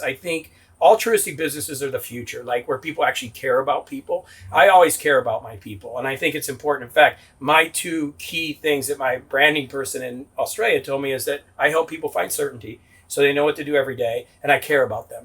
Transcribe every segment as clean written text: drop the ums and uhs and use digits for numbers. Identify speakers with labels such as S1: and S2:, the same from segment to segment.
S1: I think altruistic businesses are the future, like where people actually care about people. I always care about my people. And I think it's important. In fact, my two key things that my branding person in Australia told me is that I help people find certainty so they know what to do every day, and I care about them.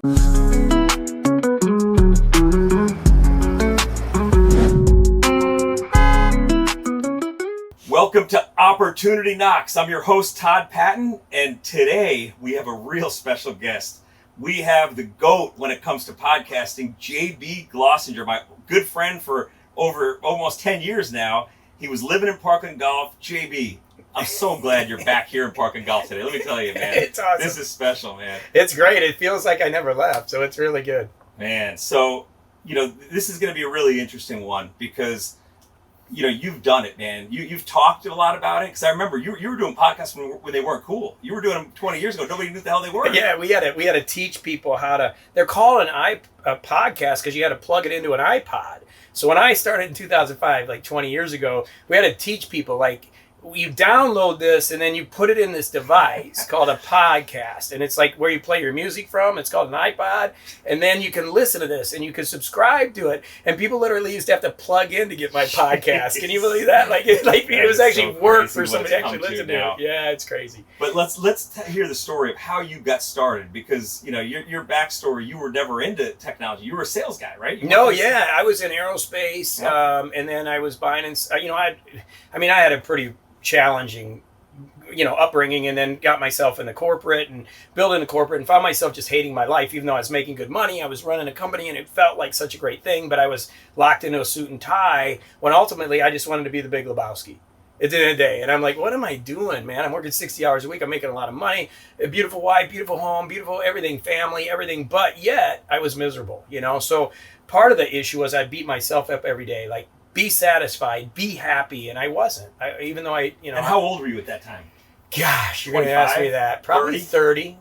S2: Welcome to Opportunity Knocks. I'm your host, Todd Patton, and today we have a real special guest. We have the GOAT when it comes to podcasting, JV Glossinger, my good friend for over almost 10 years now. He was living in Parkland Golf. JV, I'm so glad you're back here in Parkland Golf today. Let me tell you, man.
S1: It's awesome.
S2: This is special, man.
S1: It's great. It feels like I never left, so it's really good.
S2: Man, so, this is going to be a really interesting one because you've done it, man. You've talked a lot about it. Because I remember you were doing podcasts when they weren't cool. You were doing them 20 years ago. Nobody knew what the hell they were.
S1: Yeah, we had to teach people how to. They're called a podcast because you had to plug it into an iPod. So when I started in 2005, like 20 years ago, we had to teach people like you download this and then you put it in this device called a podcast, and it's like where you play your music from. It's called an iPod, and then you can listen to this and you can subscribe to it. And people literally used to have to plug in to get my podcast. Can you believe that? It was actually so work for somebody to actually listen to it. Yeah, it's crazy.
S2: But let's hear the story of how you got started, because your backstory. You were never into technology. You were a sales guy, right?
S1: I was in aerospace, and then I was buying. I had a pretty challenging upbringing, and then got myself in the corporate and building the corporate and found myself just hating my life. Even though I was making good money, I was running a company and it felt like such a great thing, but I was locked into a suit and tie when ultimately I just wanted to be the Big Lebowski at the end of the day. And I'm like, what am I doing, man? I'm working 60 hours a week. I'm making a lot of money, a beautiful wife, beautiful home, beautiful everything, family, everything, but yet I was miserable, So part of the issue was I beat myself up every day, like, be satisfied, be happy, and I wasn't. And
S2: how old were you at that time?
S1: Gosh, you're going to ask me that. Probably 30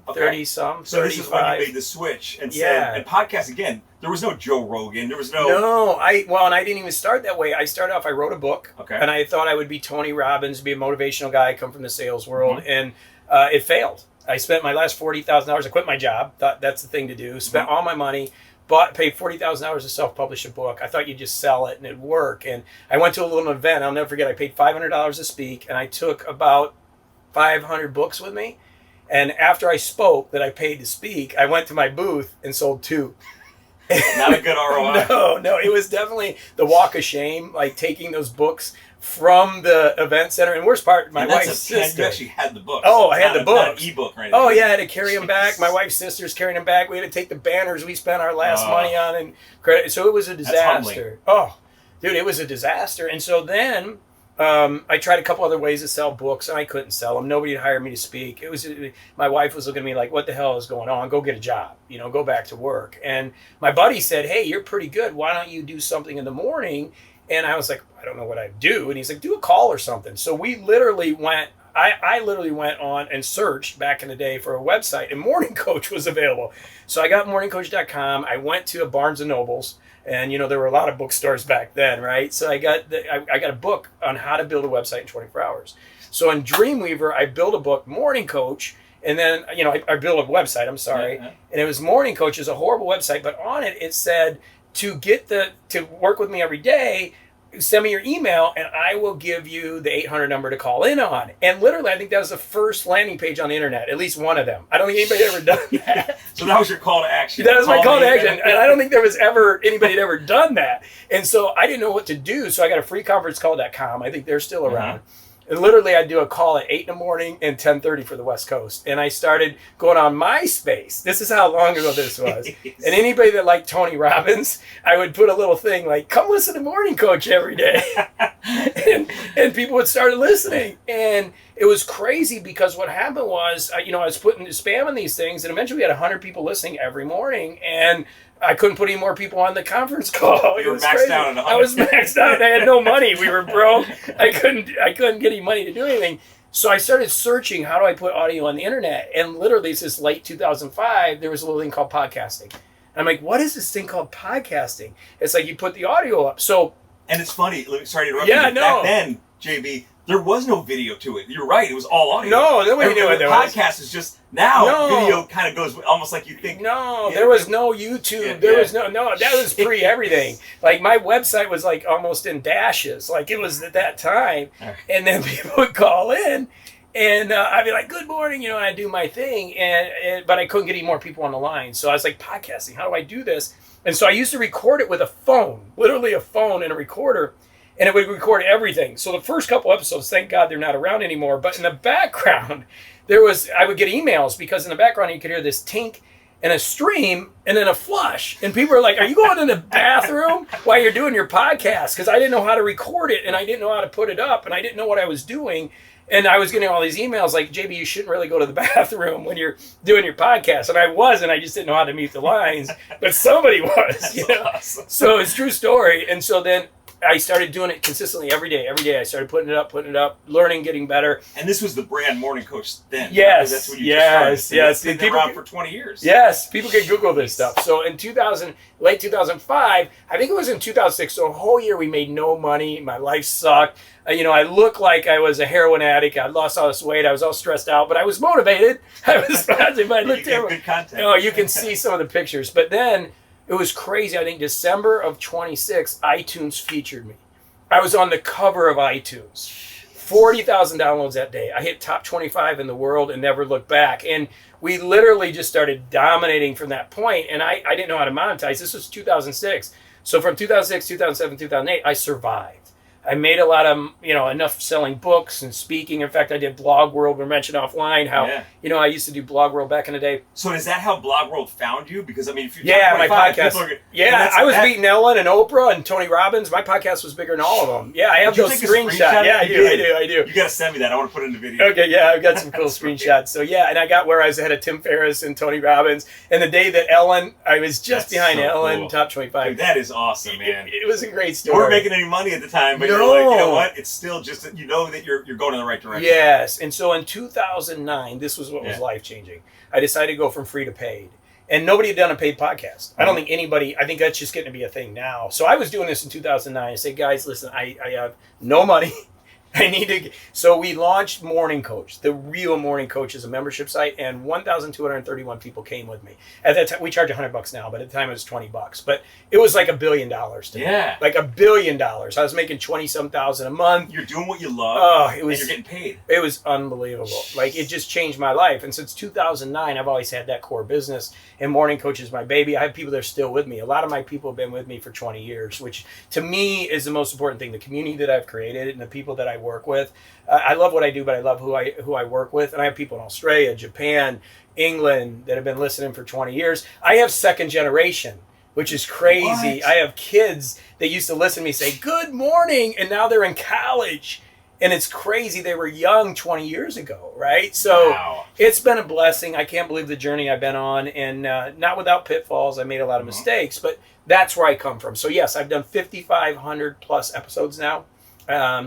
S1: some, 35.
S2: So this is when you made the switch and said, and podcast, again, there was no Joe Rogan, there was no...
S1: No, and I didn't even start that way. I started off, I wrote a book, and I thought I would be Tony Robbins, be a motivational guy, come from the sales world, and it failed. I spent my last $40,000, I quit my job, thought that's the thing to do, spent all my money, paid $40,000 to self-publish a book. I thought you'd just sell it and it'd work. And I went to a little event. I'll never forget. I paid $500 to speak, and I took about 500 books with me. And after I spoke that I paid to speak, I went to my booth and sold 2.
S2: Not a good ROI.
S1: No, it was definitely the walk of shame, like taking those books from the event center. And worst part, my wife's sister.
S2: You actually had the books.
S1: Oh, I had the books.
S2: Not an ebook or anything.
S1: Oh, yeah, I had to carry them back. My wife's sister's carrying them back. We had to take the banners we spent our last money on and credit. So it was a disaster. Oh, dude, it was a disaster. And so then I tried a couple other ways to sell books, and I couldn't sell them. Nobody would hire me to speak. My wife was looking at me like, what the hell is going on? Go get a job. Go back to work. And my buddy said, hey, you're pretty good. Why don't you do something in the morning? And I was like, I don't know what I do. And he's like, do a call or something. So we literally went, I literally went on and searched back in the day for a website, and Morning Coach was available. So I got morningcoach.com. I went to a Barnes & Noble's, and there were a lot of bookstores back then, right? So I got a book on how to build a website in 24 hours. So in Dreamweaver, I built a book, Morning Coach, and then, I built a website, I'm sorry. And it was Morning Coach. It's a horrible website, but on it said, to work with me every day, send me your email and I will give you the 800 number to call in on. And literally, I think that was the first landing page on the internet, at least one of them. I don't think anybody had ever done that.
S2: So that was your call to action.
S1: That was my call to action. And I don't think there was anybody had ever done that. And so I didn't know what to do. So I got a freeconferencecall.com. I think they're still around. And literally, I'd do a call at 8 in the morning and 10:30 for the West Coast. And I started going on MySpace. This is how long ago this was. And anybody that liked Tony Robbins, I would put a little thing like, come listen to Morning Coach every day. and people would start listening. And it was crazy because what happened was, I was putting spam in these things. And eventually, we had 100 people listening every morning. And I couldn't put any more people on the conference call.
S2: You were maxed out on 100.
S1: I was maxed out. I had no money. We were broke. I couldn't get any money to do anything. So I started searching, how do I put audio on the internet? And literally, since late 2005, there was a little thing called podcasting. And I'm like, what is this thing called podcasting? It's like you put the audio up. So,
S2: and it's funny. Sorry to interrupt you.
S1: No.
S2: Back then, JB, there was no video to it. You're right. It was all audio.
S1: No, nobody knew what there was.
S2: Podcast is just now. Video kind of goes almost like you think.
S1: No, there was no YouTube. There was no. That was pre everything. Like my website was like almost in dashes. Like it was at that time, and then people would call in, and I'd be like, "Good morning," and I do my thing, but I couldn't get any more people on the line. So I was like, "Podcasting. How do I do this?" And so I used to record it with a phone, literally a phone and a recorder. And it would record everything. So the first couple episodes, thank God they're not around anymore. But in the background, I would get emails because in the background you could hear this tink and a stream and then a flush. And people are like, "Are you going in the bathroom while you're doing your podcast?" Because I didn't know how to record it and I didn't know how to put it up and I didn't know what I was doing. And I was getting all these emails like, "JB, you shouldn't really go to the bathroom when you're doing your podcast." And I wasn't. I just didn't know how to mute the lines. But somebody was.
S2: That's awesome.
S1: So it's a true story. And so then I started doing it consistently every day. Every day I started putting it up, learning, getting better.
S2: And this was the brand Morning Coach then.
S1: Yes,
S2: that's when you just started.
S1: yes.
S2: It's been around for 20 years.
S1: Yes, people can Google this stuff. So in late 2005, I think it was in 2006, so a whole year we made no money. My life sucked. I looked like I was a heroin addict. I lost all this weight. I was all stressed out, but I was motivated. I was positive. I looked terrible.
S2: Good content.
S1: You can see some of the pictures. But then it was crazy. I think December of 26, iTunes featured me. I was on the cover of iTunes. 40,000 downloads that day. I hit top 25 in the world and never looked back. And we literally just started dominating from that point. And I didn't know how to monetize. This was 2006. So from 2006, 2007, 2008, I survived. I made a lot of, enough selling books and speaking. In fact, I did Blog World. We mentioned offline how, I used to do Blog World back in the day.
S2: So is that how Blog World found you? Because, if you're
S1: my podcast. I was beating Ellen and Oprah and Tony Robbins. My podcast was bigger than all of them. Yeah, I have those screenshots. Yeah, I do.
S2: You got to send me that. I want to put it in the video.
S1: Okay, yeah, I've got some cool screenshots. So, and I got where I was ahead of Tim Ferriss and Tony Robbins. And the day that I was just behind Ellen, cool. Top 25.
S2: Dude, that is awesome, man.
S1: It was a great story.
S2: You weren't making any money at the time, but you're like, you know what? It's still just that that you're going in the right direction.
S1: Yes. And so in 2009, this was what was life-changing. I decided to go from free to paid. And nobody had done a paid podcast. I don't think anybody, I think that's just getting to be a thing now. So I was doing this in 2009. I said, "Guys, listen, I have no money. I need to." So we launched Morning Coach. The real Morning Coach is a membership site, and 1,231 people came with me. At that time, we charge $100 now, but at the time it was $20. But it was like $1 billion to me. Like $1 billion. I was making $20-some thousand a month.
S2: You're doing what you love.
S1: Oh,
S2: and you're getting paid.
S1: It was unbelievable. Like it just changed my life. And since 2009, I've always had that core business. And Morning Coach is my baby. I have people that are still with me. A lot of my people have been with me for 20 years, which to me is the most important thing. The community that I've created and the people that I work with. I love what I do, but I love who I work with. And I have people in Australia, Japan, England that have been listening for 20 years. I have second generation, which is crazy. What? I have kids that used to listen to me say, "Good morning," and now they're in college. And it's crazy. They were young 20 years ago, right? So It's been a blessing. I can't believe the journey I've been on, and not without pitfalls. I made a lot of mistakes, but that's where I come from. So yes, I've done 5,500 plus episodes now.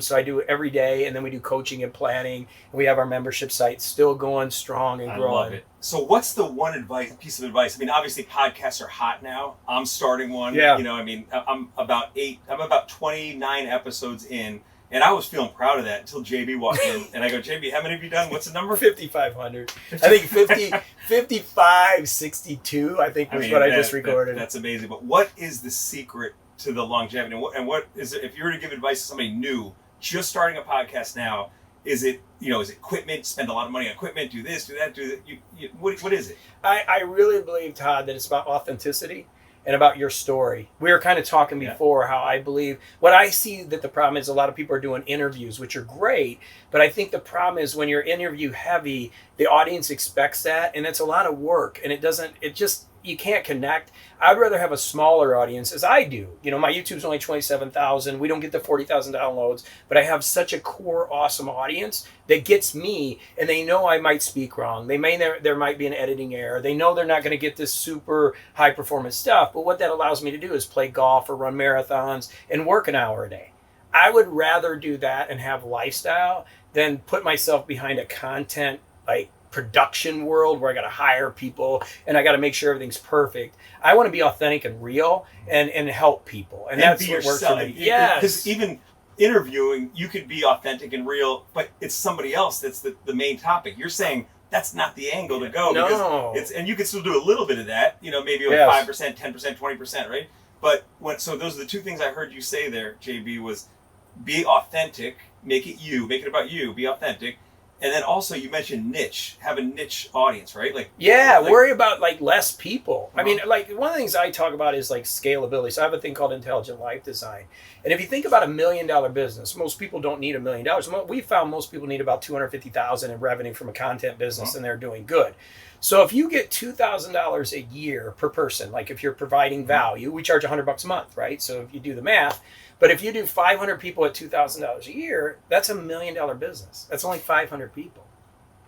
S1: So I do it every day, and then we do coaching and planning. And we have our membership site still going strong and growing.
S2: I love it. So what's the one piece of advice? Obviously podcasts are hot now. I'm starting one.
S1: Yeah.
S2: I'm about 29 episodes in. And I was feeling proud of that until JB walked in. And I go, "JB, how many have you done? What's the number?"
S1: 5,500. I think 5562, I think was what I just recorded.
S2: That's amazing. But what is the secret to the longevity? And what is it, if you were to give advice to somebody new, just starting a podcast now, is it equipment, spend a lot of money on equipment, do this, do that, do that? What is it?
S1: I really believe, Todd, that it's about authenticity and about your story. We were kind of talking before how I believe, what I see that the problem is a lot of people are doing interviews, which are great, but I think the problem is when you're interview heavy, the audience expects that, and it's a lot of work, and you can't connect. I'd rather have a smaller audience, as I do. My YouTube's only 27,000. We don't get the 40,000 downloads, but I have such a core, awesome audience that gets me, and they know I might speak wrong. There might be an editing error. They know they're not going to get this super high performance stuff, but what that allows me to do is play golf or run marathons and work an hour a day. I would rather do that and have lifestyle than put myself behind a content production world where I got to hire people and I got to make sure everything's perfect. I want to be authentic and real and help people, and that's what works for me.
S2: Yeah, because even interviewing, you could be authentic and real, but it's somebody else that's the main topic. You're saying that's not the angle to go.
S1: No.
S2: Because and you can still do a little bit of that, maybe like 5%, 10%, 20%, right? But so those are the two things I heard you say there, JB, was be authentic, make it about you, be authentic. And then also you mentioned niche, have a niche audience, right?
S1: Worry about like less people. I mean, like one of the things I talk about is like scalability. So I have a thing called intelligent life design. And if you think about $1 million business, most people don't need $1 million. We found most people need about $250,000 in revenue from a content business, and they're doing good. So if you get $2,000 a year per person, like if you're providing value, we charge $100 a month, right? So if you do the math, but if you do 500 people at $2,000 a year, that's $1 million business. That's only 500 people,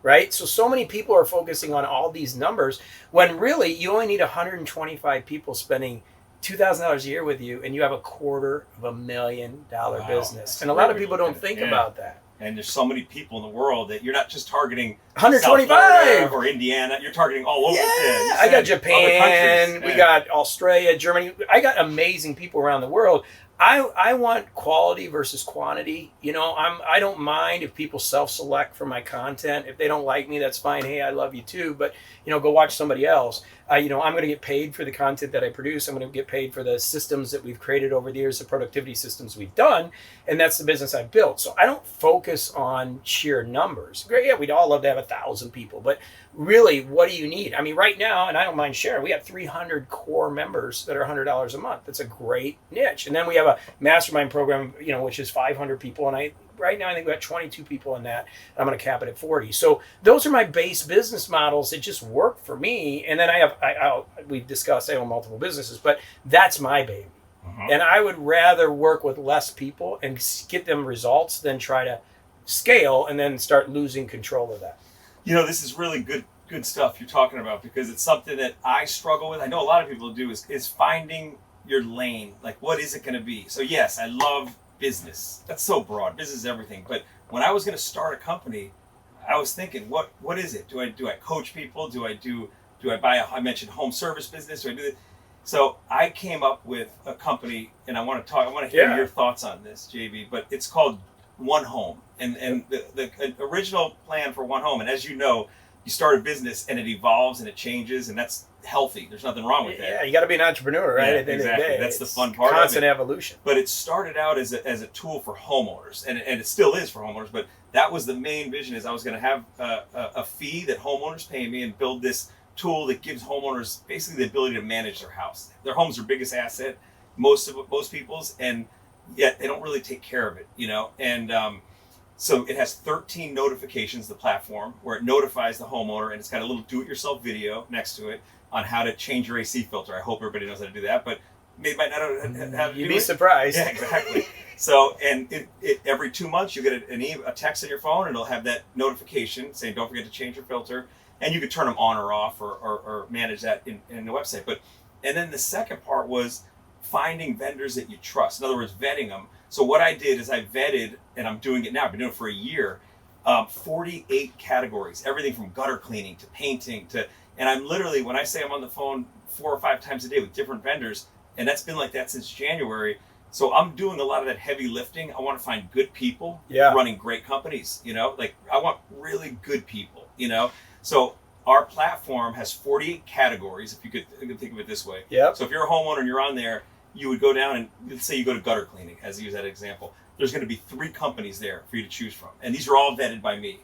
S1: right? So many people are focusing on all these numbers when really you only need 125 people spending $2,000 a year with you, and you have $250,000 business. And a lot of people don't think about that.
S2: And there's so many people in the world that you're not just targeting
S1: 125
S2: or Indiana. You're targeting all over.
S1: Yeah, I got Japan. We got Australia, Germany. I got amazing people around the world. I want quality versus quantity. I don't mind if people self-select for my content. If they don't like me, that's fine. Hey, I love you too, but go watch somebody else. I'm going to get paid for the content that I produce. I'm going to get paid for the systems that we've created over the years, the productivity systems we've done, and that's the business I've built. So I don't focus on sheer numbers. Great, yeah, we'd all love to have 1,000 people, but really, what do you need? I mean, right now, and I don't mind sharing, we have 300 core members that are $100 a month. That's a great niche. And then we have a mastermind program, which is 500 people, and right now I think we got 22 people in that. I'm going to cap it at 40. So those are my base business models that just work for me. And then we've discussed I own multiple businesses, but that's my baby. And I would rather work with less people and get them results than try to scale and then start losing control of that.
S2: This is really good stuff you're talking about, because it's something that I struggle with. I know a lot of people do is finding your lane. Like, what is it going to be? So yes, I love business. That's so broad. Business is everything. But when I was going to start a company, I was thinking, what is it? Do I coach people? Do I buy I mentioned home service business? Do I do it? So I came up with a company, and I want to hear your thoughts on this, JB, but it's called One Home. And the original plan for One Home, and as you know, you start a business and it evolves and it changes, and that's healthy. There's nothing wrong with that.
S1: Yeah, you got to be an entrepreneur, right?
S2: Yeah,
S1: at the
S2: exactly.
S1: end of the day.
S2: That's the fun part
S1: constant
S2: of it.
S1: Evolution.
S2: But it started out as a tool for homeowners, and it still is for homeowners, but that was the main vision, is I was going to have a fee that homeowners pay me and build this tool that gives homeowners basically the ability to manage their house. Their home's their biggest asset, most people's, and yet they don't really take care of it, and so it has 13 notifications, the platform, where it notifies the homeowner, and it's got a little do-it-yourself video next to it on how to change your AC filter. I hope everybody knows how to do that, but they might not have to do it.
S1: You'd be surprised.
S2: Yeah, exactly. So, and it every 2 months you get a text on your phone, and it'll have that notification saying, don't forget to change your filter, and you can turn them on or off or manage that in the website. And then the second part was finding vendors that you trust. In other words, vetting them. So what I did is I vetted, and I'm doing it now, I've been doing it for a year, 48 categories, everything from gutter cleaning to painting and I'm literally, when I say I'm on the phone 4 or 5 times a day with different vendors, and that's been like that since January. So I'm doing a lot of that heavy lifting. I want to find good people running great companies, like I want really good people, So our platform has 48 categories, if you could think of it this way.
S1: Yep.
S2: So if you're a homeowner and you're on there, you would go down and let's say you go to gutter cleaning, as I use that example. There's going to be 3 companies there for you to choose from. And these are all vetted by me.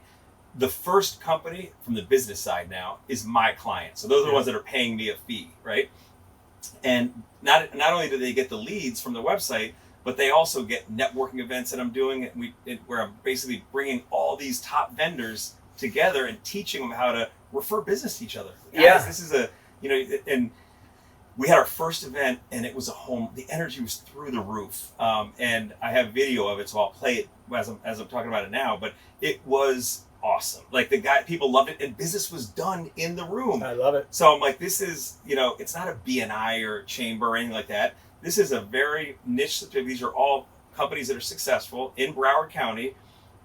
S2: The first company from the business side now is my client. So those are the ones that are paying me a fee, right? And not only do they get the leads from the website, but they also get networking events that I'm doing where I'm basically bringing all these top vendors together and teaching them how to refer business to each other. Guys, this is and we had our first event, and it was the energy was through the roof. And I have video of it, so I'll play it as I'm talking about it now, but it was awesome. Like people loved it, and business was done in the room.
S1: I love it.
S2: So I'm like, this is, it's not a BNI or a chamber or anything like that. This is a very niche. These are all companies that are successful in Broward County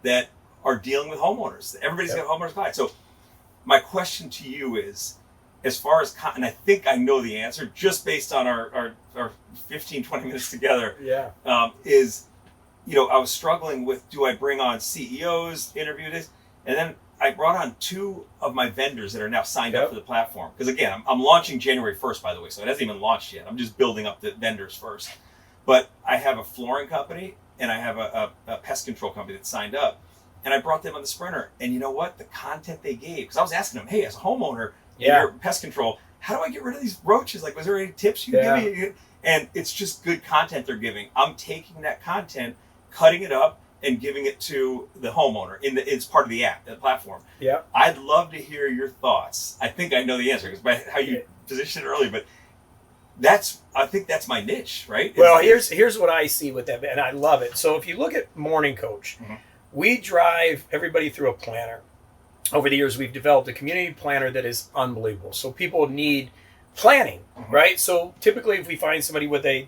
S2: that are dealing with homeowners. Everybody's got homeowners clients. So my question to you is, as far as, and I think I know the answer just based on our 15, 20 minutes together, is I was struggling with, do I bring on CEOs, interview this? And then I brought on 2 of my vendors that are now signed up for the platform. Because again, I'm launching January 1st, by the way, so it hasn't even launched yet. I'm just building up the vendors first. But I have a flooring company and I have a pest control company that signed up. And I brought them on the Sprinter. And you know what? The content they gave, because I was asking them, hey, as a homeowner in your pest control, how do I get rid of these roaches? Like, was there any tips you give me? And it's just good content they're giving. I'm taking that content, cutting it up, and giving it to the homeowner. It's part of the app, the platform.
S1: Yeah.
S2: I'd love to hear your thoughts. I think I know the answer because by how you positioned it earlier, but I think that's my niche, right?
S1: Well, here's what I see with that, and I love it. So if you look at Morning Coach, we drive everybody through a planner. Over the years, we've developed a community planner that is unbelievable. So people need planning, right? So typically if we find somebody with a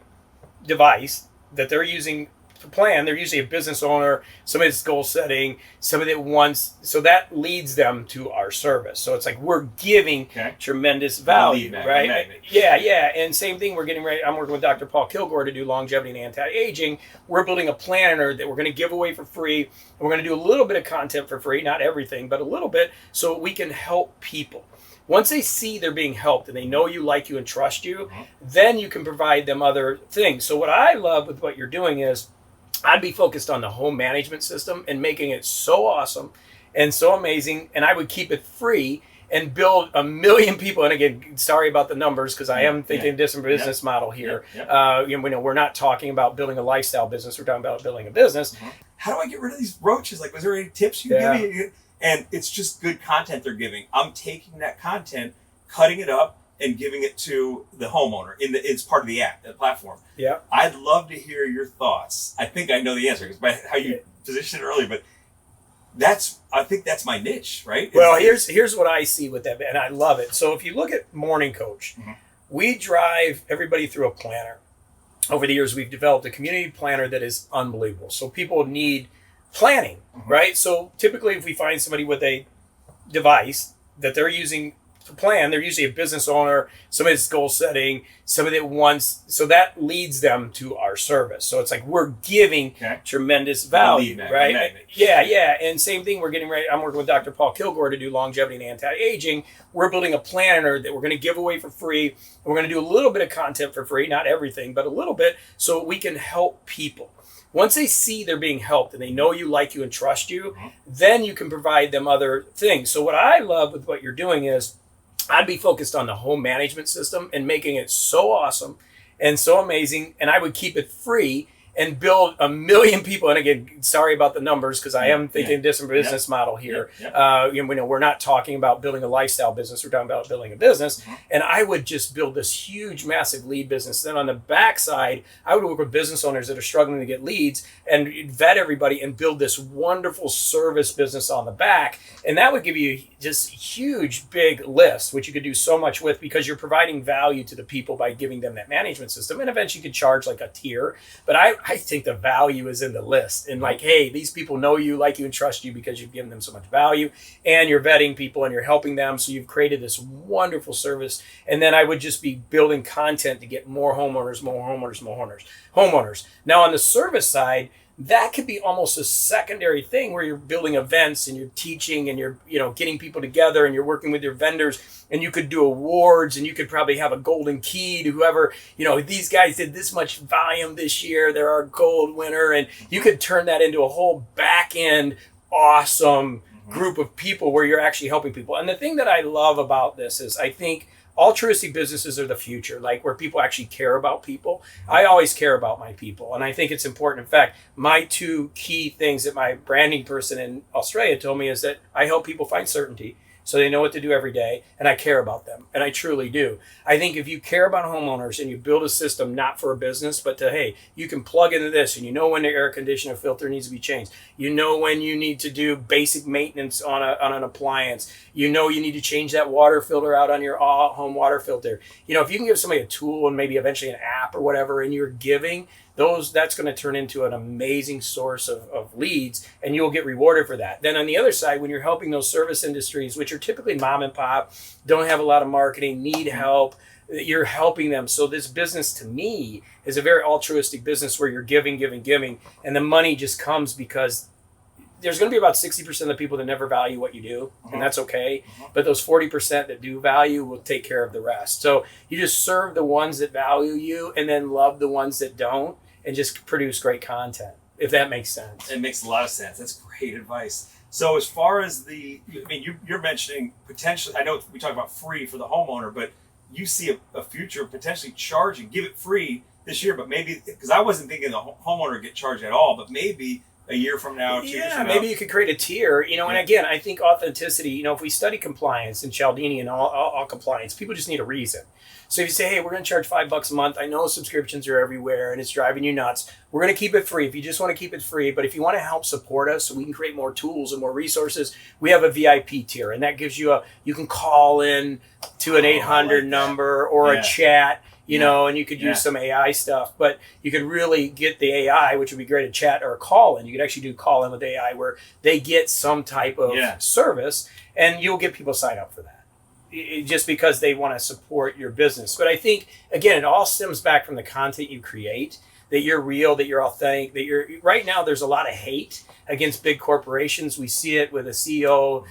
S1: device that they're using to plan, they're usually a business owner, somebody that's goal setting, somebody that wants, so that leads them to our service. So it's like we're giving tremendous value, right? Yeah. And same thing, we're getting ready. I'm working with Dr. Paul Kilgore to do longevity and anti-aging. We're building a planner that we're going to give away for free. We're going to do a little bit of content for free, not everything, but a little bit, so we can help people. Once they see they're being helped and they know you, like you, and trust you, then you can provide them other things. So what I love with what you're doing is I'd be focused on the home management system and making it so awesome and so amazing. And I would keep it free and build 1 million people. And again, sorry about the numbers because I am thinking different business model here. We're not talking about building a lifestyle business. We're talking about building a business.
S2: How do I get rid of these roaches? Like, was there any tips you give me? And it's just good content they're giving. I'm taking that content, cutting it up, and giving it to the homeowner. It's part of the app, the platform. Yeah. I'd love to hear your thoughts. I think I know the answer because by how you positioned it earlier, but I think that's my niche, right?
S1: Well, here's what I see with that, and I love it. So if you look at Morning Coach, we drive everybody through a planner. Over the years, we've developed a community planner that is unbelievable. So people need planning, right? So typically if we find somebody with a device that they're using to plan, they're usually a business owner, somebody that's goal setting, somebody that wants, so that leads them to our service. So it's like we're giving tremendous value, right? Yeah. And same thing, we're getting ready. I'm working with Dr. Paul Kilgore to do longevity and anti-aging. We're building a planner that we're going to give away for free. And we're going to do a little bit of content for free, not everything, but a little bit, so we can help people. Once they see they're being helped and they know you, like you, and trust you, then you can provide them other things. So what I love with what you're doing is I'd be focused on the home management system and making it so awesome and so amazing. And I would keep it free and build 1 million people. And again, sorry about the numbers because I am thinking different business model here. We're not talking about building a lifestyle business. We're talking about building a business. And I would just build this huge, massive lead business. Then on the backside, I would work with business owners that are struggling to get leads and vet everybody and build this wonderful service business on the back. And that would give you just huge, big list, which you could do so much with because you're providing value to the people by giving them that management system. And eventually you could charge like a tier. But I think the value is in the list. And like, hey, these people know you, like you, and trust you because you've given them so much value and you're vetting people and you're helping them. So you've created this wonderful service. And then I would just be building content to get more homeowners. Now on the service side, that could be almost a secondary thing where you're building events and you're teaching and you're, getting people together and you're working with your vendors and you could do awards and you could probably have a golden key to whoever, these guys did this much volume this year. They're our gold winner. And you could turn that into a whole back end, awesome group of people where you're actually helping people. And the thing that I love about this is I think altruistic businesses are the future, like where people actually care about people. I always care about my people, and I think it's important. In fact, my 2 key things that my branding person in Australia told me is that I help people find certainty so they know what to do every day, and I care about them, and I truly do. I think if you care about homeowners and you build a system not for a business, but to, hey, you can plug into this, and you know when the air conditioner filter needs to be changed. You know when you need to do basic maintenance on an appliance. You know you need to change that water filter out on your home water filter. If you can give somebody a tool and maybe eventually an app or whatever, and you're giving, that's going to turn into an amazing source of leads, and you'll get rewarded for that. Then on the other side, when you're helping those service industries, which are typically mom and pop, don't have a lot of marketing, need help, that you're helping them. So this business to me is a very altruistic business where you're giving, and the money just comes because there's going to be about 60% of the people that never value what you do, and that's okay. But those 40% that do value will take care of the rest. So you just serve the ones that value you and then love the ones that don't, and just produce great content, if that makes sense.
S2: It makes a lot of sense. That's great advice. So as far as you're mentioning potentially, I know we talk about free for the homeowner, but you see a future of potentially charging, give it free this year, but maybe, because I wasn't thinking the homeowner would get charged at all, but maybe a year from now, 2 years from now.
S1: Maybe you could create a tier, and again, I think authenticity, if we study compliance and Cialdini and all compliance, people just need a reason. So if you say, hey, we're going to charge $5 a month, I know subscriptions are everywhere and it's driving you nuts. We're going to keep it free if you just want to keep it free. But if you want to help support us so we can create more tools and more resources, we have a VIP tier. And that gives you you can call in to an 800 number or a chat, and you could use some AI stuff. But you could really get the AI, which would be great, a chat or a call in. You could actually do call in with AI where they get some type of service, and you'll get people sign up for that. Just because they want to support your business. But I think, again, it all stems back from the content you create, that you're real, that you're authentic, that you're, right now there's a lot of hate against big corporations. We see it with a CEO.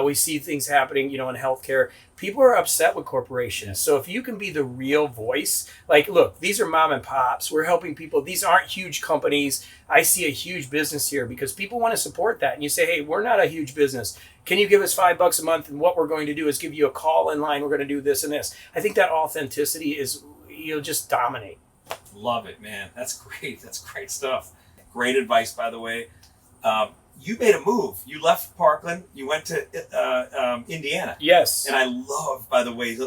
S1: We see things happening, in healthcare. People are upset with corporations. So if you can be the real voice, like, look, these are mom and pops. We're helping people. These aren't huge companies. I see a huge business here because people want to support that. And you say, hey, we're not a huge business. Can you give us $5 a month? And what we're going to do is give you a call in line. We're going to do this and this. I think that authenticity is, you'll just dominate.
S2: Love it, man. That's great. That's great stuff. Great advice, by the way. You made a move. You left Parkland. You went to Indiana.
S1: Yes.
S2: And I love, by the way,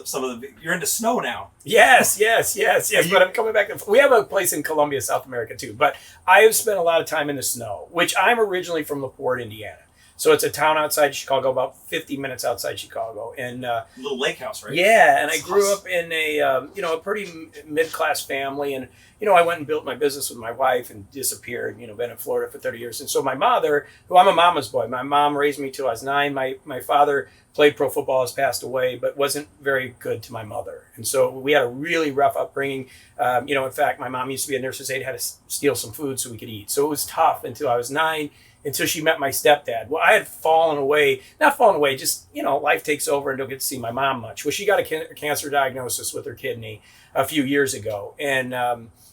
S2: you're into snow now.
S1: Yes. But I'm coming back. We have a place in Columbia, South America, too. But I have spent a lot of time in the snow, which I'm originally from LaPorte, Indiana. So it's a town outside Chicago, about 50 minutes outside Chicago, and
S2: little lake house, right?
S1: Yeah, and I grew up in a pretty mid-class family, and I went and built my business with my wife and disappeared. Been in Florida for 30 years, and so my mother, who I'm a mama's boy, my mom raised me till I was 9. My father played pro football, has passed away, but wasn't very good to my mother, and so we had a really rough upbringing. In fact, my mom used to be a nurse's aide, had to steal some food so we could eat. So it was tough until I was 9. Until she met my stepdad. Well, I had not fallen away, just, life takes over and don't get to see my mom much. Well, she got a cancer diagnosis with her kidney a few years ago. And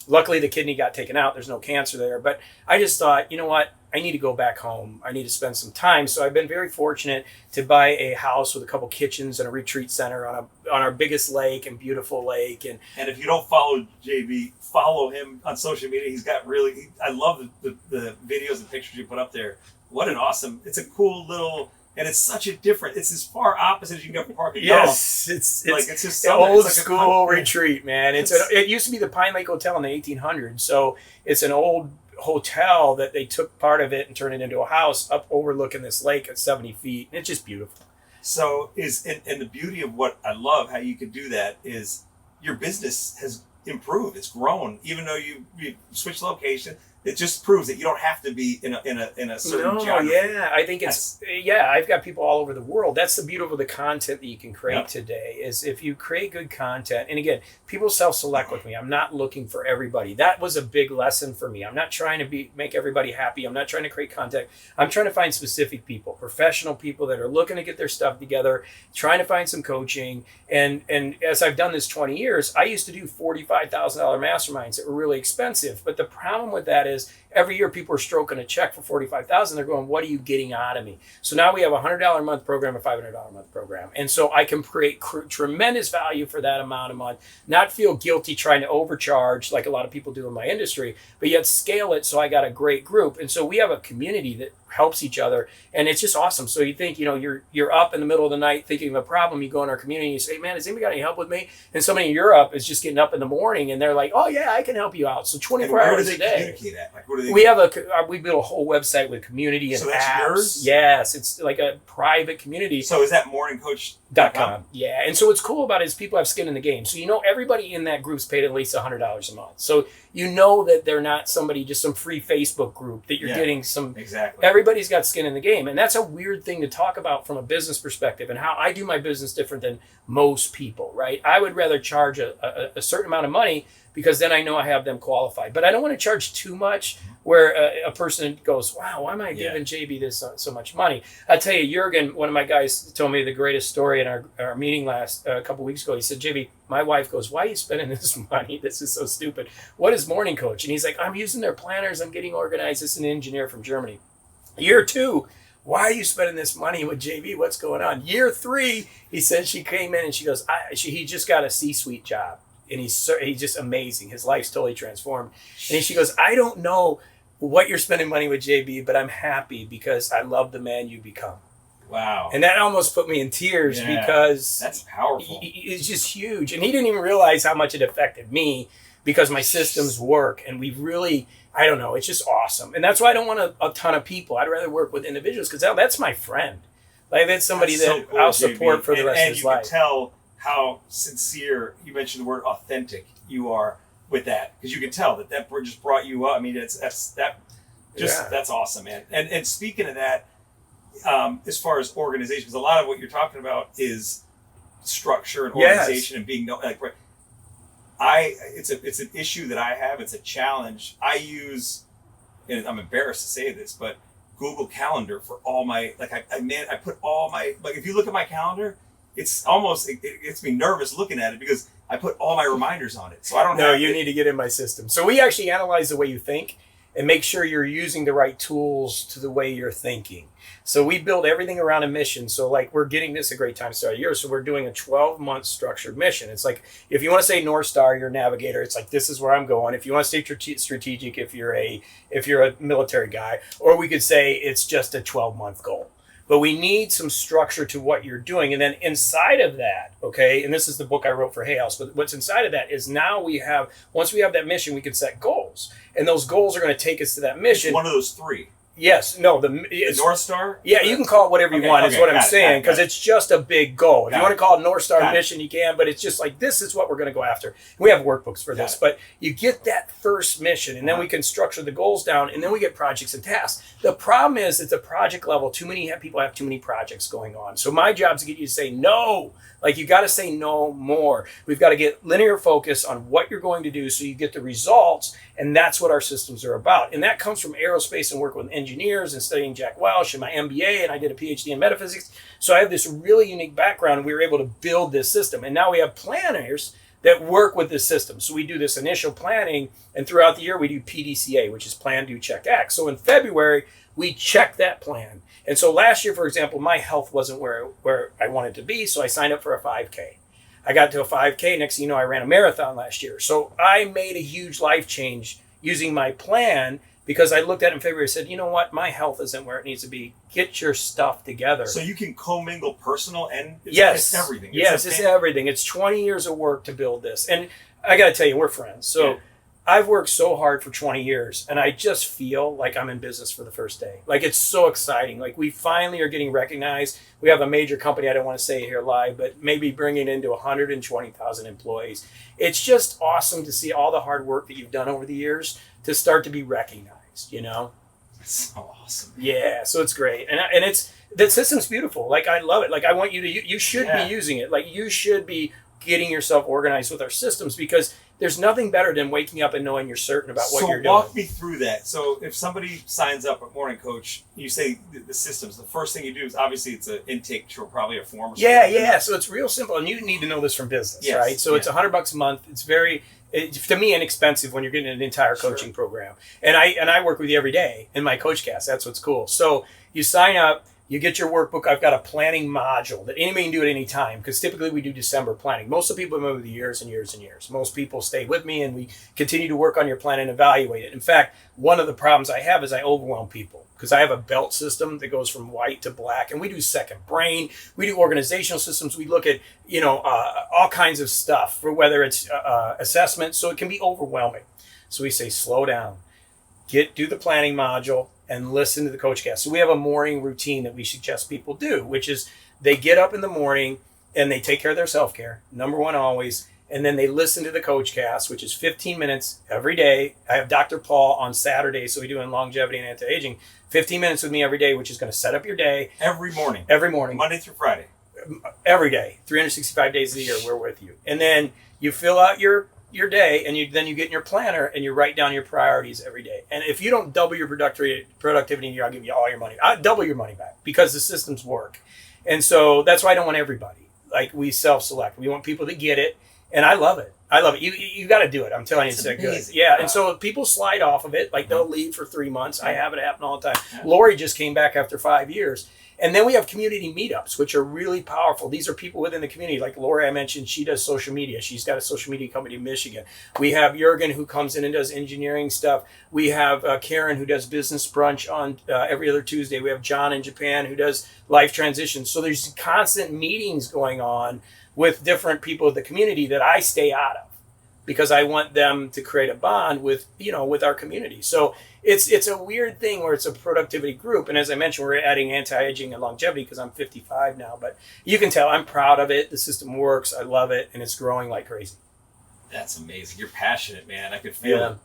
S1: luckily the kidney got taken out. There's no cancer there. But I just thought, you know what? I need to go back home. I need to spend some time. So I've been very fortunate to buy a house with a couple kitchens and a retreat center on our biggest lake and beautiful lake. And
S2: if you don't follow JB, follow him on social media. He's got I love the videos and pictures you put up there. What an awesome, it's a cool little, and it's such a different, it's as far opposite as you can go from Park and
S1: Yes, it's
S2: just
S1: an old school retreat, man. It used to be the Pine Lake Hotel in the 1800s. So it's an old hotel that they took part of it and turned it into a house up overlooking this lake at 70 feet. And it's just beautiful.
S2: So and the beauty of what I love, how you could do that, is your business has improved. It's grown, even though you switched location. It just proves that you don't have to be in a certain geography.
S1: I think I've got people all over the world. That's the beauty of the content that you can create today, is if you create good content. And again, people self-select with me. I'm not looking for everybody. That was a big lesson for me. I'm not trying to make everybody happy. I'm not trying to create content. I'm trying to find specific people, professional people that are looking to get their stuff together, trying to find some coaching. And as I've done this 20 years, I used to do $45,000 masterminds that were really expensive. But the problem with that is every year people are stroking a check for $45,000. They're going, what are you getting out of me? So now we have a $100 a month program, a $500 a month program. And so I can create tremendous value for that amount a month, not feel guilty trying to overcharge like a lot of people do in my industry, but yet scale it so I got a great group. And so we have a community that helps each other, and it's just awesome. So you think, you're up in the middle of the night thinking of a problem, you go in our community and you say, man, has anybody got any help with me? And somebody in Europe is just getting up in the morning and they're like, oh yeah, I can help you out. So 24 hours a day. We built a whole website with community and
S2: so that's
S1: apps.
S2: Yours?
S1: Yes, it's like a private community.
S2: So is that morningcoach.com?
S1: Yeah, and so what's cool about it is people have skin in the game. So everybody in that group's paid at least $100 a month. So that they're not just some free Facebook group that you're getting some.
S2: Exactly.
S1: Everybody everybody's got skin in the game. And that's a weird thing to talk about from a business perspective and how I do my business different than most people, right? I would rather charge a certain amount of money because then I know I have them qualified. But I don't want to charge too much where a person goes, wow, why am I giving JB this so much money? I tell you, Jurgen, one of my guys, told me the greatest story in our meeting last a couple weeks ago. He said, JB, my wife goes, why are you spending this money? This is so stupid. What is Morning Coach? And he's like, I'm using their planners. I'm getting organized. This is an engineer from Germany. Year 2, why are you spending this money with JB? What's going on? Year 3, he said she came in and she goes, he just got a C-suite job. And he's just amazing. His life's totally transformed. And she goes, I don't know what you're spending money with, JB, but I'm happy because I love the man you become.
S2: Wow.
S1: And that almost put me in tears because
S2: that's powerful.
S1: It's just huge. And he didn't even realize how much it affected me because my systems work. And we really, I don't know, it's just awesome. And that's why I don't want a ton of people. I'd rather work with individuals because that's my friend. Like that's somebody that so cool, I'll support JB. For the rest of his life.
S2: And you can tell how sincere, you mentioned the word authentic, you are with that, because you can tell that just brought you up. I mean, that's awesome, man. And speaking of that, as far as organization, because a lot of what you're talking about is structure and organization and being it's an issue that I have. It's a challenge. I use, and I'm embarrassed to say this, but Google Calendar for all my I put all my if you look at my calendar. It's almost, it gets me nervous looking at it because I put all my reminders on it. So I don't know.
S1: You need to get in my system. So we actually analyze the way you think and make sure you're using the right tools to the way you're thinking. So we build everything around a mission. So like we're getting this a great time to start a year. So we're doing a 12-month structured mission. It's like, if you want to say North Star, you're a navigator. It's like, this is where I'm going. If you want to stay strategic, if you're a military guy, or we could say it's just a 12-month goal. But we need some structure to what you're doing. And then inside of that, okay, and this is the book I wrote for Hay House, but what's inside of that is now once we have that mission, we can set goals. And those goals are going to take us to that mission.
S2: It's one of those 3.
S1: Yes, no,
S2: the North Star?
S1: Yeah, you can call it whatever you want, is what I'm saying, because it's just a big goal. If you want to call it North Star mission, you can, but it's just like, this is what we're going to go after. We have workbooks for this, but you get that first mission, and then we can structure the goals down, and then we get projects and tasks. The problem is, at the project level, people have too many projects going on. So my job is to get you to say no. Like, you got to say no more. We've got to get linear focus on what you're going to do so you get the results, and that's what our systems are about. And that comes from aerospace and work with engineers and studying Jack Welch and my MBA, and I did a PhD in metaphysics. So I have this really unique background, and we were able to build this system. And now we have planners that work with this system. So we do this initial planning, and throughout the year we do PDCA, which is plan, do, check, act. So in February, we check that plan. And so last year, for example, my health wasn't where I wanted to be, so I signed up for a 5K. I got to a 5K. Next thing you know, I ran a marathon last year. So I made a huge life change using my plan because I looked at it in February and said, you know what? My health isn't where it needs to be. Get your stuff together.
S2: So you can commingle personal and
S1: it's
S2: everything.
S1: It's everything. It's 20 years of work to build this. And I got to tell you, we're friends. So I've worked so hard for 20 years, and I just feel like I'm in business for the first day. Like, it's so exciting. Like, we finally are getting recognized. We have a major company, I don't want to say it here live, but maybe bringing it into 120,000 employees. It's just awesome to see all the hard work that you've done over the years to start to be recognized, you know?
S2: That's so awesome.
S1: Yeah, so it's great. And it's, the system's beautiful. Like, I love it. Like, I want you to, you should be using it. Like, you should be getting yourself organized with our systems, because there's nothing better than waking up and knowing you're certain about what you're doing.
S2: So walk me through that. So if somebody signs up at Morning Coach, you say the systems, the first thing you do is, obviously it's an intake, probably a form or something.
S1: Yeah. So it's real simple, and you need to know this from business, right? So it's $100 a month. It's to me, inexpensive when you're getting an entire coaching program. And I work with you every day in my coach cast. That's what's cool. So you sign up. You get your workbook. I've got a planning module that anybody can do at any time, because typically we do December planning. Most of the people move the years and years and years. Most people stay with me, and we continue to work on your plan and evaluate it. In fact, one of the problems I have is I overwhelm people, because I have a belt system that goes from white to black, and we do second brain. We do organizational systems. We look at all kinds of stuff, for whether it's assessment. So it can be overwhelming. So we say, slow down, do the planning module, and listen to the coach cast. So we have a morning routine that we suggest people do, which is they get up in the morning and they take care of their self-care, number one always, and then they listen to the Coach Cast, which is 15 minutes every day. I have Dr. Paul on Saturday, so we do in longevity and anti-aging. 15 minutes with me every day, which is going to set up your day.
S2: Every morning.
S1: Monday
S2: through Friday.
S1: Every day. 365 days of the year, we're with you. And then you fill out your day, and then you get in your planner and you write down your priorities every day. And if you don't double your productivity in a year, I'll give you all your money. I'll double your money back because the systems work. And so that's why I don't want everybody. Like, we self-select. We want people that get it. And I love it. You got to do it. I'm telling you, it's that good. Yeah. And so people slide off of it. Like, they'll leave for 3 months. I have it happen all the time. Yeah. Lori just came back after 5 years. And then we have community meetups, which are really powerful. These are people within the community. Like Lori, I mentioned, she does social media. She's got a social media company in Michigan. We have Jurgen, who comes in and does engineering stuff. We have Karen, who does business brunch on every other Tuesday. We have John in Japan, who does life transitions. So there's constant meetings going on with different people of the community that I stay out of, because I want them to create a bond with our community. So it's a weird thing where it's a productivity group. And as I mentioned, we're adding anti-aging and longevity because I'm 55 now. But you can tell I'm proud of it. The system works. I love it. And it's growing like crazy.
S2: That's amazing. You're passionate, man. I could feel it.
S1: Well,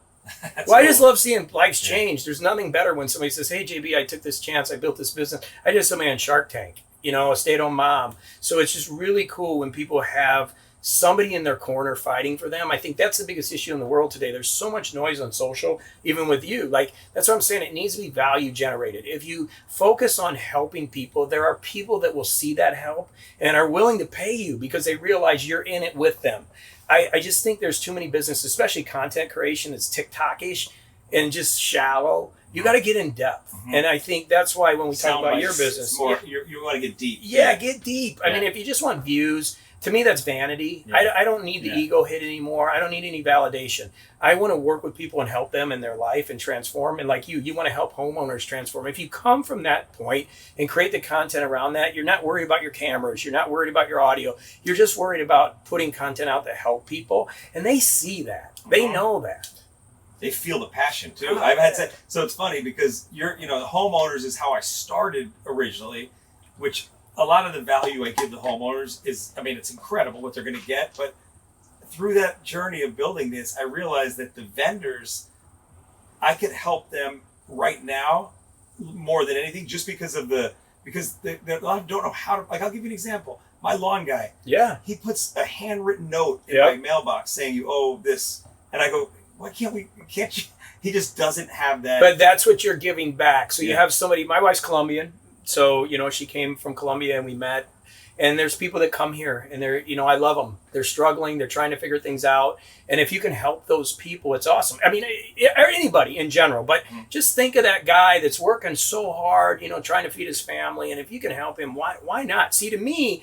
S1: cool. I just love seeing lives change. There's nothing better when somebody says, hey, JB, I took this chance. I built this business. I did somebody on Shark Tank, a stay-at-home mom. So it's just really cool when people have somebody in their corner fighting for them. I think that's the biggest issue in the world today. There's so much noise on social, even with you. Like, that's what I'm saying. It needs to be value generated. If you focus on helping people, there are people that will see that help and are willing to pay you because they realize you're in it with them. I just think there's too many businesses, especially content creation, that's TikTok-ish and just shallow. You got to get in depth. Mm-hmm. And I think that's why when we talk about your business,
S2: you want to get deep.
S1: Yeah, get deep. I mean, if you just want views, to me, that's vanity. Yeah. I don't need the ego hit anymore. I don't need any validation. I want to work with people and help them in their life and transform. And like you want to help homeowners transform. If you come from that point and create the content around that, you're not worried about your cameras. You're not worried about your audio. You're just worried about putting content out to help people. And they see that. They know that.
S2: They feel the passion too. I've had to, so it's funny because the homeowners is how I started originally, which a lot of the value I give the homeowners is, it's incredible what they're going to get. But through that journey of building this, I realized that the vendors, I could help them right now more than anything, just because a lot of them don't know how to. Like, I'll give you an example. My lawn guy. Yeah. He puts a handwritten note in my mailbox saying you owe this, and I go, why can't you? He just doesn't have that.
S1: But that's what you're giving back. So you have somebody. My wife's Colombian. So, she came from Colombia and we met, and there's people that come here and they're, I love them. They're struggling. They're trying to figure things out. And if you can help those people, it's awesome. I mean, anybody in general, but just think of that guy that's working so hard, trying to feed his family. And if you can help him, why not? See, to me,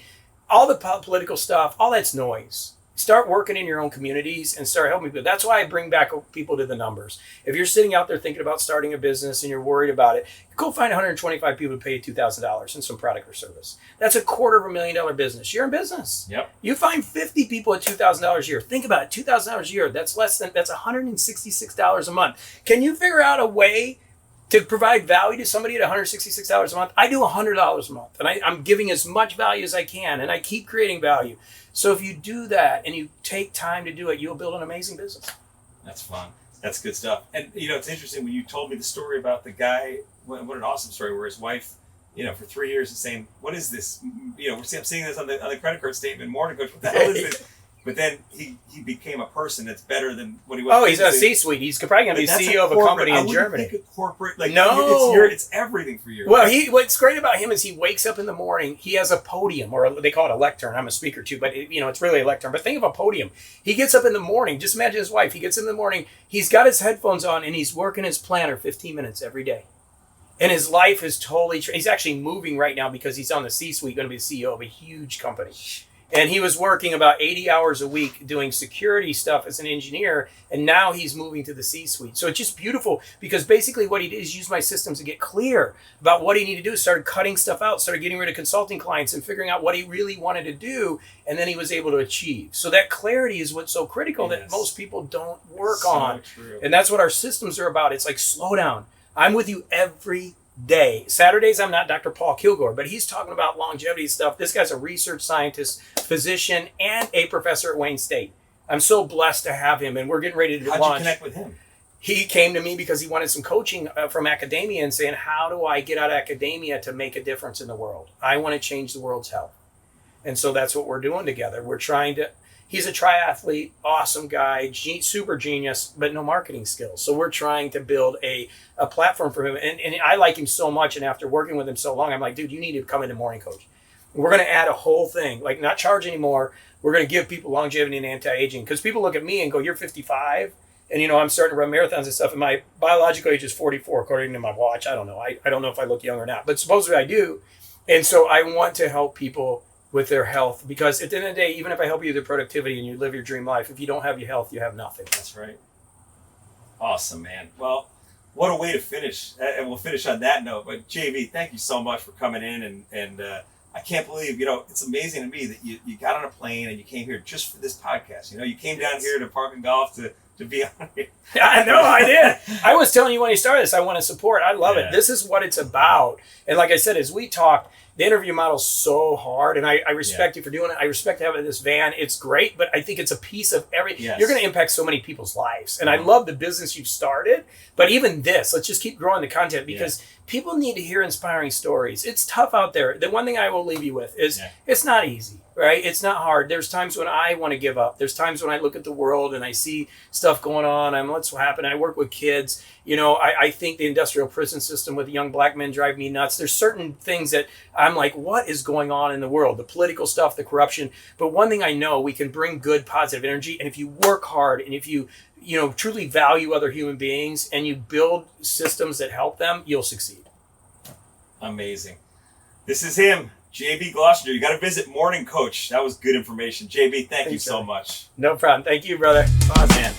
S1: all the political stuff, all that's noise. Start working in your own communities and start helping people. That's why I bring back people to the numbers. If you're sitting out there thinking about starting a business and you're worried about it, go find 125 people to pay you $2,000 in some product or service. That's $250,000 business. You're in business. Yep. You find 50 people at $2,000 a year. Think about it, $2,000 a year. That's $166 a month. Can you figure out a way to provide value to somebody at $166 a month? I do $100 a month, and I'm giving as much value as I can, and I keep creating value. So if you do that and you take time to do it, you'll build an amazing business.
S2: That's fun. That's good stuff. And, it's interesting when you told me the story about the guy, what an awesome story, where his wife, for 3 years is saying, what is this? I'm seeing this on the credit card statement. Morning, coach, what the hell is this? But then he became a person that's better than what he was.
S1: Oh, he's a C-suite. He's probably going to be CEO of a company in Germany.
S2: Think of corporate,
S1: no,
S2: it's everything for you.
S1: Well, what's great about him is he wakes up in the morning. He has a podium, or they call it a lectern. I'm a speaker too, but it's really a lectern. But think of a podium. He gets up in the morning. Just imagine his wife. He gets in the morning. He's got his headphones on and he's working his planner 15 minutes every day. And his life is totally. He's actually moving right now because he's on the C-suite, going to be the CEO of a huge company. And he was working about 80 hours a week doing security stuff as an engineer. And now he's moving to the C-suite. So it's just beautiful because basically what he did is use my systems to get clear about what he needed to do. Started cutting stuff out, started getting rid of consulting clients and figuring out what he really wanted to do. And then he was able to achieve. So that clarity is what's so critical that most people don't work on. True. And that's what our systems are about. It's like, slow down. I'm with you every day. Saturdays, I'm not Dr. Paul Kilgore, but he's talking about longevity stuff. This guy's a research scientist, physician, and a professor at Wayne State. I'm so blessed to have him, and we're getting ready to launch.
S2: How'd you connect with him?
S1: He came to me because he wanted some coaching from academia and saying, how do I get out of academia to make a difference in the world? I want to change the world's health. And so that's what we're doing together. We're trying to, he's a triathlete, awesome guy, super genius, but no marketing skills. So we're trying to build a platform for him. And I like him so much. And after working with him so long, I'm like, dude, you need to come into Morning Coach. We're going to add a whole thing, like not charge anymore. We're going to give people longevity and anti-aging, because people look at me and go, you're 55. And, I'm starting to run marathons and stuff. And my biological age is 44, according to my watch. I don't know. I don't know if I look young or not, but supposedly I do. And so I want to help people with their health, because at the end of the day, even if I help you with your productivity and you live your dream life, if you don't have your health, you have nothing.
S2: That's right. Awesome, man. Well, what a way to finish. And we'll finish on that note. But JV, thank you so much for coming in. And I can't believe, it's amazing to me that you got on a plane and you came here just for this podcast. You came down here to Park and Golf to be on here.
S1: I know, I did. I was telling you when you started this, I want to support. I love it. This is what it's about. And like I said, as we talked, the interview model's so hard, and I respect you for doing it. I respect having this van. It's great, but I think it's a piece of You're going to impact so many people's lives. And I love the business you've started, but even this, let's just keep growing the content, because people need to hear inspiring stories. It's tough out there. The one thing I will leave you with is it's not easy, right? It's not hard. There's times when I want to give up. There's times when I look at the world and I see stuff going on. What's happening? I work with kids. I think the industrial prison system with young black men drive me nuts. There's certain things that I'm like, what is going on in the world? The political stuff, the corruption. But one thing I know, we can bring good, positive energy. And if you work hard and if you truly value other human beings and you build systems that help them, you'll succeed.
S2: Amazing. This is him, JV Glossinger. You got to visit Morning Coach. That was good information. JV, thank you so much.
S1: No problem. Thank you, brother.
S2: Awesome. Man.